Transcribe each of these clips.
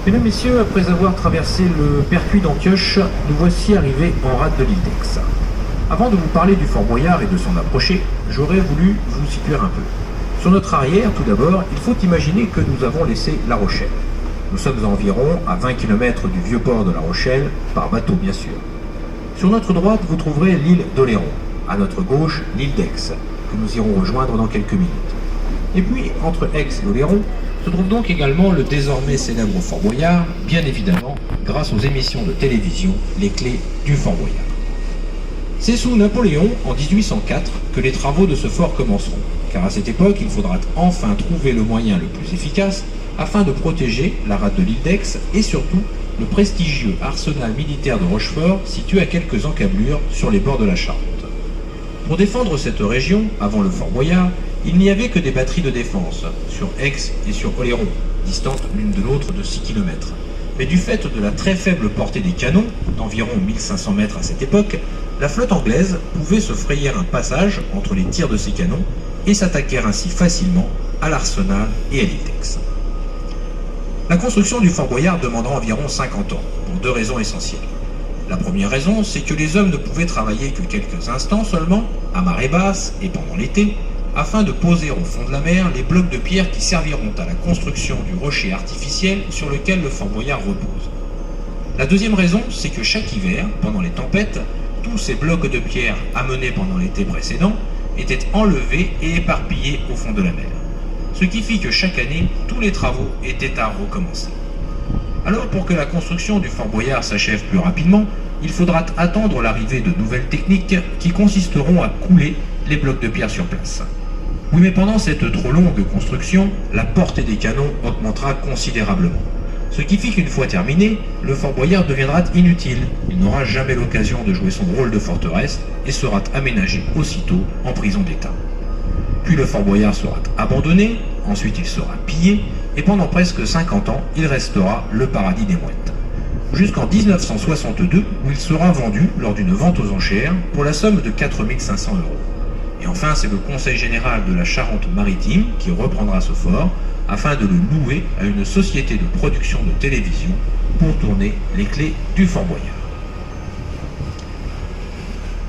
Mesdames, Messieurs, après avoir traversé le percuit d'Antioche, nous voici arrivés en rade de l'île d'Aix. Avant de vous parler du Fort Boyard et de son approché, j'aurais voulu vous situer un peu. Sur notre arrière, tout d'abord, il faut imaginer que nous avons laissé La Rochelle. Nous sommes environ à 20 km du vieux port de La Rochelle, par bateau bien sûr. Sur notre droite, vous trouverez l'île d'Oléron. À notre gauche, l'île d'Aix, que nous irons rejoindre dans quelques minutes. Et puis, entre Aix et Oléron, se trouve donc également le désormais célèbre Fort Boyard, bien évidemment, grâce aux émissions de télévision, les clés du Fort Boyard. C'est sous Napoléon, en 1804, que les travaux de ce fort commenceront, car à cette époque, il faudra enfin trouver le moyen le plus efficace afin de protéger la rade de l'île d'Aix et surtout le prestigieux arsenal militaire de Rochefort, situé à quelques encablures sur les bords de la Charente. Pour défendre cette région, avant le Fort Boyard, il n'y avait que des batteries de défense, sur Aix et sur Oléron, distantes l'une de l'autre de 6 km. Mais du fait de la très faible portée des canons, d'environ 1500 mètres à cette époque, la flotte anglaise pouvait se frayer un passage entre les tirs de ces canons et s'attaquer ainsi facilement à l'arsenal et à l'île d'Aix. La construction du Fort Boyard demandera environ 50 ans, pour deux raisons essentielles. La première raison, c'est que les hommes ne pouvaient travailler que quelques instants seulement, à marée basse et pendant l'été, afin de poser au fond de la mer les blocs de pierre qui serviront à la construction du rocher artificiel sur lequel le Fort Boyard repose. La deuxième raison, c'est que chaque hiver, pendant les tempêtes, tous ces blocs de pierre amenés pendant l'été précédent étaient enlevés et éparpillés au fond de la mer. Ce qui fit que chaque année, tous les travaux étaient à recommencer. Alors, pour que la construction du Fort Boyard s'achève plus rapidement, il faudra attendre l'arrivée de nouvelles techniques qui consisteront à couler les blocs de pierre sur place. Oui, mais pendant cette trop longue construction, la portée des canons augmentera considérablement. Ce qui fit qu'une fois terminé, le Fort Boyard deviendra inutile. Il n'aura jamais l'occasion de jouer son rôle de forteresse et sera aménagé aussitôt en prison d'État. Puis le Fort Boyard sera abandonné, ensuite il sera pillé, et pendant presque 50 ans, il restera le paradis des mouettes. Jusqu'en 1962, où il sera vendu lors d'une vente aux enchères pour la somme de 4 500 €. Et enfin, c'est le Conseil général de la Charente-Maritime qui reprendra ce fort afin de le louer à une société de production de télévision pour tourner les clés du Fort Boyard.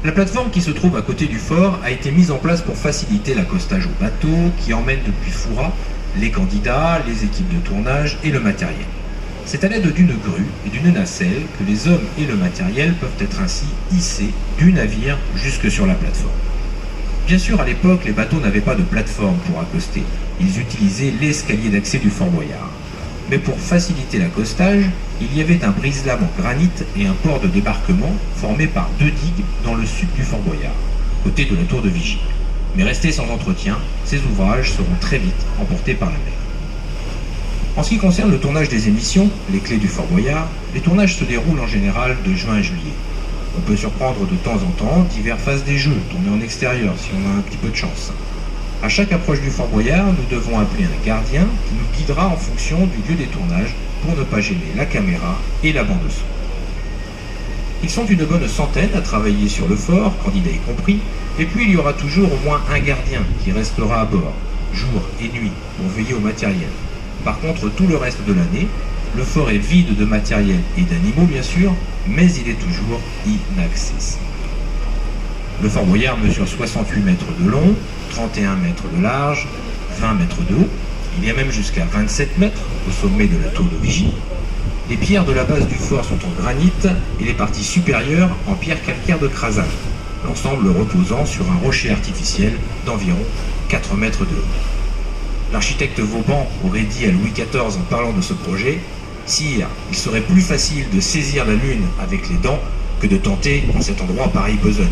La plateforme qui se trouve à côté du fort a été mise en place pour faciliter l'accostage aux bateaux qui emmènent depuis Fouras les candidats, les équipes de tournage et le matériel. C'est à l'aide d'une grue et d'une nacelle que les hommes et le matériel peuvent être ainsi hissés du navire jusque sur la plateforme. Bien sûr, à l'époque, les bateaux n'avaient pas de plateforme pour accoster. Ils utilisaient l'escalier d'accès du Fort Boyard. Mais pour faciliter l'accostage, il y avait un brise-lames en granit et un port de débarquement formé par deux digues dans le sud du Fort Boyard, côté de la tour de vigie. Mais restés sans entretien, ces ouvrages seront très vite emportés par la mer. En ce qui concerne le tournage des émissions, les clés du Fort Boyard, les tournages se déroulent en général de juin à juillet. On peut surprendre de temps en temps diverses phases des jeux, tournés en extérieur si on a un petit peu de chance. À chaque approche du Fort Boyard, nous devons appeler un gardien qui nous guidera en fonction du lieu des tournages pour ne pas gêner la caméra et la bande son. Ils sont une bonne centaine à travailler sur le fort, candidats y compris, et puis il y aura toujours au moins un gardien qui restera à bord, jour et nuit, pour veiller au matériel. Par contre, tout le reste de l'année, le fort est vide de matériel et d'animaux bien sûr, mais il est toujours inaccessible. Le Fort Boyard mesure 68 mètres de long, 31 mètres de large, 20 mètres de haut. Il y a même jusqu'à 27 mètres au sommet de la tour de vigie. Les pierres de la base du fort sont en granit et les parties supérieures en pierre calcaire de Crasal, l'ensemble reposant sur un rocher artificiel d'environ 4 mètres de haut. L'architecte Vauban aurait dit à Louis XIV en parlant de ce projet « Sire, il serait plus facile de saisir la lune avec les dents que de tenter en cet endroit pareille besogne. »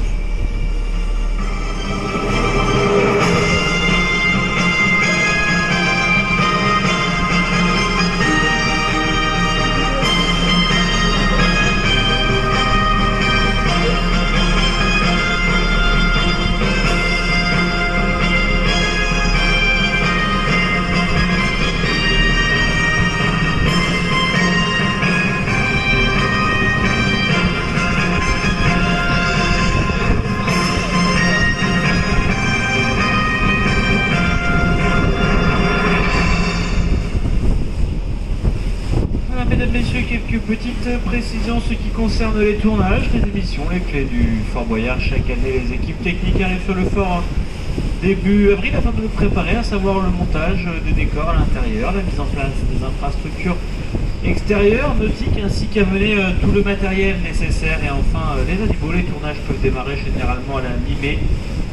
quelques petites précisions en ce qui concerne les tournages des émissions, les clés du Fort Boyard. Chaque année, les équipes techniques arrivent sur le fort début avril afin de nous préparer, à savoir le montage des décors à l'intérieur, la mise en place des infrastructures extérieures, nautiques, ainsi qu'à mener tout le matériel nécessaire. Et enfin, les animaux. Les tournages peuvent démarrer généralement à la mi-mai,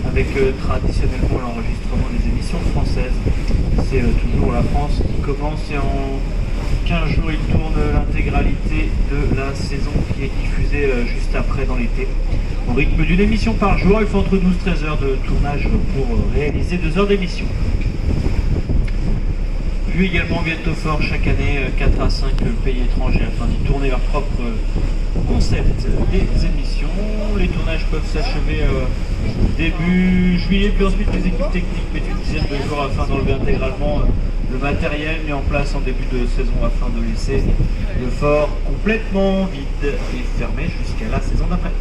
avec traditionnellement l'enregistrement des émissions françaises. C'est toujours la France qui commence, et en 15 jours il tourne l'intégralité de la saison qui est diffusée juste après dans l'été. Au rythme d'une émission par jour, il faut entre 12 et 13 heures de tournage pour réaliser 2 heures d'émission. Puis également viennent au fort chaque année 4 à 5 pays étrangers afin d'y tourner leur propre concept des émissions. Les tournages peuvent s'achever début juillet, puis ensuite les équipes techniques mettent une dizaine de jours afin d'enlever intégralement le matériel mis en place en début de saison afin de laisser le fort complètement vide et fermé jusqu'à la saison d'après.